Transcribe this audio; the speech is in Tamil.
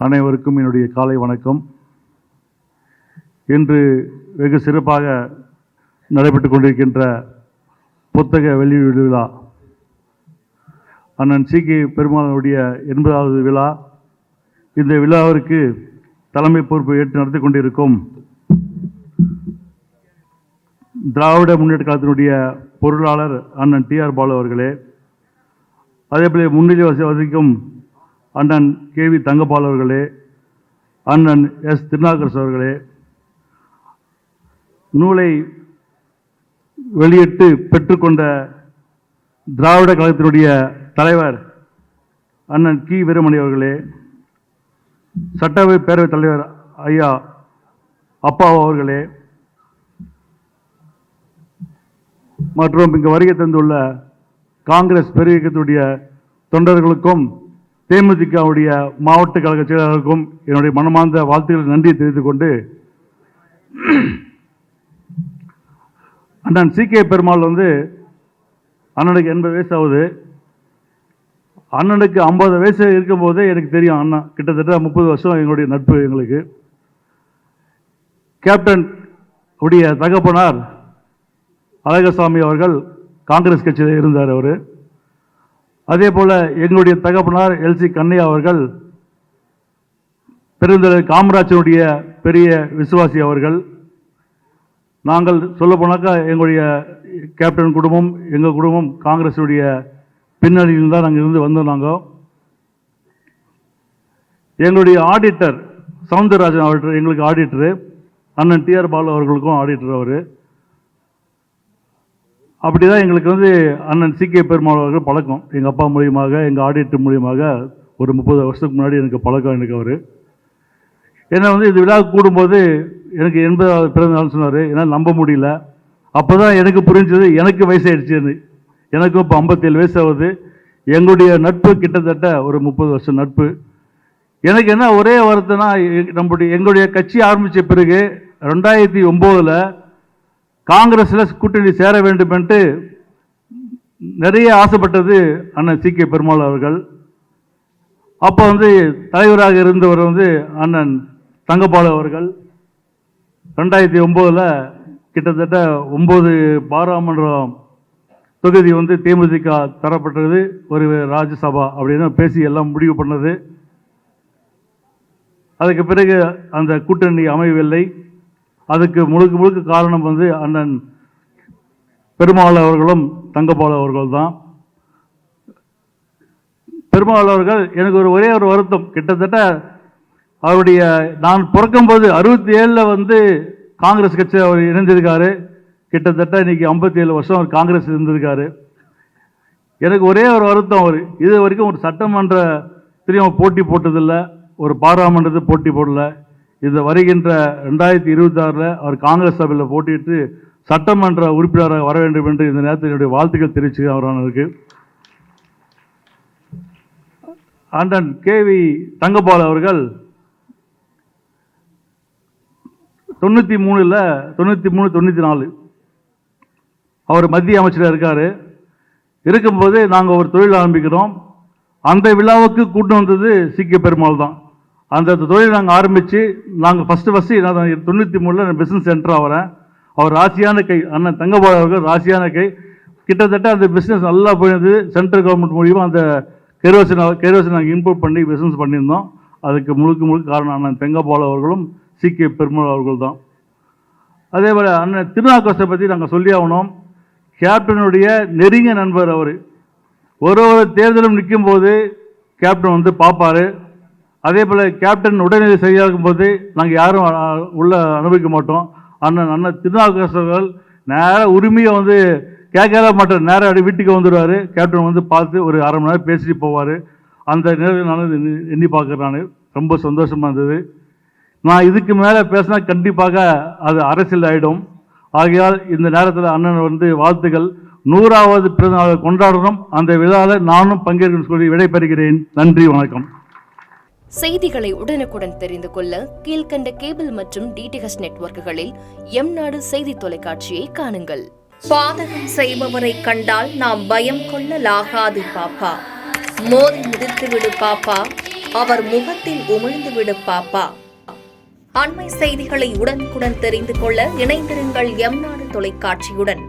அனைவருக்கும் என்னுடைய காலை வணக்கம். இன்று வெகு சிறப்பாக நடைபெற்று கொண்டிருக்கின்ற புத்தக வெளியீடு விழா, அண்ணன் சி.கே. பெருமாளுடைய 80வது விழா. இந்த விழாவிற்கு தலைமை பொறுப்பு ஏற்று நடத்தி கொண்டிருக்கும் திராவிட முன்னேற்ற கழகத்தினுடைய பொருளாளர் அண்ணன் டி.ஆர். பாலு அவர்களே, அதேபோல முன்னிலை வசிக்கும் அண்ணன் கே.வி. தங்கபால் அவர்களே, அண்ணன் எஸ். திருநாகரசு அவர்களே, நூலை வெளியிட்டு பெற்றுக்கொண்ட திராவிட கழகத்தினுடைய தலைவர் அண்ணன் கி. வீரமணி அவர்களே, சட்டசபை பேரவைத் தலைவர் ஐயா அப்பா அவர்களே, மற்றும் இங்கு வருகை தந்துள்ள காங்கிரஸ் பேரியக்கத்துடைய தொண்டர்களுக்கும் தேமுதிகவுடைய மாவட்ட கழக செயலாளர்களுக்கும் என்னுடைய மனமார்ந்த வாழ்த்துக்களை நன்றி தெரிவித்துக் கொண்டு, அண்ணன் சி.கே. பெருமாள் அண்ணனுக்கு 80 வயசு ஆகுது. அண்ணனுக்கு 50 வயசு இருக்கும்போதே எனக்கு தெரியும். அண்ணா கிட்டத்தட்ட 30 வருஷம் எங்களுடைய நட்பு. எங்களுக்கு கேப்டன் உடைய தகப்பனார் அழகசாமி அவர்கள் காங்கிரஸ் கட்சியில் இருந்தார். அவர் அதே போல் எங்களுடைய தகப்பனார் எல்.சி. கண்ணையா அவர்கள் பெருந்தலைவர் காமராஜனுடைய பெரிய விசுவாசி அவர்கள். நாங்கள் சொல்ல போனாக்கா எங்களுடைய கேப்டன் குடும்பம், எங்கள் குடும்பம் காங்கிரஸுடைய பின்னணியில் தான் நாங்கள் இருந்து வந்தோம். நாங்கள் எங்களுடைய ஆடிட்டர் சவுந்தரராஜன் அவர்கள் எங்களுக்கு ஆடிட்டரு, அண்ணன் டி.ஆர். பாலு அவர்களுக்கும் ஆடிட்டர். அவர் அப்படி தான் எங்களுக்கு அண்ணன் சி.கே. பெருமாள் அவர்கள் பழக்கம். எங்கள் அப்பா மூலியமாக, எங்கள் ஆடிட்டர் மூலியமாக ஒரு 30 வருஷத்துக்கு முன்னாடி எனக்கு பழக்கம். எனக்கு அவர் ஏன்னா இது விழா கூடும்போது எனக்கு 80வது பிறந்த நாள் சொன்னார். என்னால் நம்ப முடியல. அப்போ தான் எனக்கு புரிஞ்சது, எனக்கு வயசாகிடுச்சுன்னு. எனக்கும் இப்போ 57 வயசு ஆகுது. எங்களுடைய நட்பு கிட்டத்தட்ட ஒரு 30 வருஷம் நட்பு. எனக்கு என்ன ஒரே வருத்தம்னா, எங்களுடைய கட்சி ஆரம்பித்த பிறகு 2009 காங்கிரஸில் கூட்டணி சேர வேண்டும் என்று நிறைய ஆசைப்பட்டது அண்ணன் சி.கே. பெருமாள் அவர்கள். அப்போ தலைவராக இருந்தவர் அண்ணன் தங்கபாலு அவர்கள். 2009 கிட்டத்தட்ட 9 பாராளுமன்றம் தொகுதி தேமுதிக தரப்பட்டது, ஒரு ராஜ்யசபா அப்படின்னு பேசி எல்லாம் முடிவு பண்ணது. அதுக்கு பிறகு அந்த கூட்டணி அமையவில்லை. அதுக்கு முழுக்க காரணம் அண்ணன் பெருமாள் அவர்களும் தங்கபாலு அவர்கள் தான். பெருமாள் அவர்கள் எனக்கு ஒரே ஒரு வருத்தம், கிட்டத்தட்ட அவருடைய நான் பிறக்கும்போது 67 காங்கிரஸ் கட்சி அவர் இணைந்திருக்காரு. கிட்டத்தட்ட இன்னைக்கு 57 வருஷம் அவர் காங்கிரஸ் இருந்திருக்காரு. எனக்கு ஒரே ஒரு வருத்தம், அவர் இது வரைக்கும் ஒரு சட்டமன்றத்திலையும் போட்டி போட்டதில்லை, ஒரு பாராளுமன்றத்தை போட்டி போடல. இது வருகின்ற 2026 அவர் காங்கிரஸ் சபையில் போட்டியிட்டு சட்டமன்ற உறுப்பினராக வர வேண்டும் என்று இந்த நேரத்தில் என்னுடைய வாழ்த்துக்கள் தெரிவிச்சு அவருக்கு. அண்ணன் கே.வி. தங்கபால் அவர்கள் 93-94 அவர் மத்திய அமைச்சராக இருக்கார். இருக்கும்போது நாங்கள் ஒரு தொழில் ஆரம்பிக்கிறோம். அந்த விழாவுக்கு கூட்டு வந்தது சி.கே. பெருமாள் தான். அந்த தொழில் நாங்கள் ஆரம்பித்து நாங்கள் ஃபஸ்ட்டு 93 பிஸ்னஸ் சென்டராக வரேன். அவர் ராசியான கை, அண்ணன் தங்கபால் அவர்கள் ராசியான கை. கிட்டத்தட்ட அந்த பிஸ்னஸ் நல்லா போயிருந்தது. சென்ட்ரல் கவர்மெண்ட் மூலியமாக அந்த கெரோசின் நாங்கள் இம்போர்ட் பண்ணி பிஸ்னஸ் பண்ணியிருந்தோம். அதுக்கு முழுக்க காரணம் அண்ணன் தங்கபால் அவர்களும் சி.கே. பெருமாள் அவர்கள் தான். அதே போல் அண்ணன் திருநாகரசை பற்றி நாங்கள் சொல்லி ஆகணும். கேப்டனுடைய நெருங்கிய நண்பர் அவர். ஒரு தேர்தலும் நிற்கும் போது கேப்டன் பார்ப்பார். அதே போல் கேப்டன் உடல்நிலை சரியாகும் போது நாங்கள் யாரும் உள்ள அனுபவிக்க மாட்டோம். அண்ணன் திருநாகரசர்கள் நேராக உரிமையை கேட்கவே மாட்டார். நேராக அப்படி வீட்டுக்கு வந்துடுவார். கேப்டன் பார்த்து ஒரு அரை மணி நேரம் பேசிட்டு போவார். அந்த நேரம் நான் எண்ணி பார்க்குறேன். நான் ரொம்ப சந்தோஷமாக இருந்தது. நான் இதுக்கு மேலே பேசினா கண்டிப்பாக அது அரசியல் ஆகிடும். ஆகையால் இந்த நேரத்தில் அண்ணன் வாழ்த்துக்கள். 100வது பிறந்தநாளை கொண்டாடணும். அந்த விழாவில் நானும் பங்கேற்கணும்னு சொல்லி விடைபெறுகிறேன். நன்றி, வணக்கம். செய்திகளை உடனுக்குடன் தெரிந்து கொள்ள கீழ்கண்ட கேபிள் மற்றும் டிடிஹெச் நெட்வொர்க்குகளில் எம்நாடு செய்தி தொலைக்காட்சியை காணுங்கள். பாதகம் செய்பவரை கண்டால் நாம் பயம் கொள்ளலாகாது பாப்பா. மோதி மிதித்து விடு பாப்பா, அவர் முகத்தில் உமிழ்ந்துவிடு பாப்பா. அண்மை செய்திகளை உடனுக்குடன் தெரிந்து கொள்ள இணைந்திருங்கள் எம் நாடு தொலைக்காட்சியுடன்.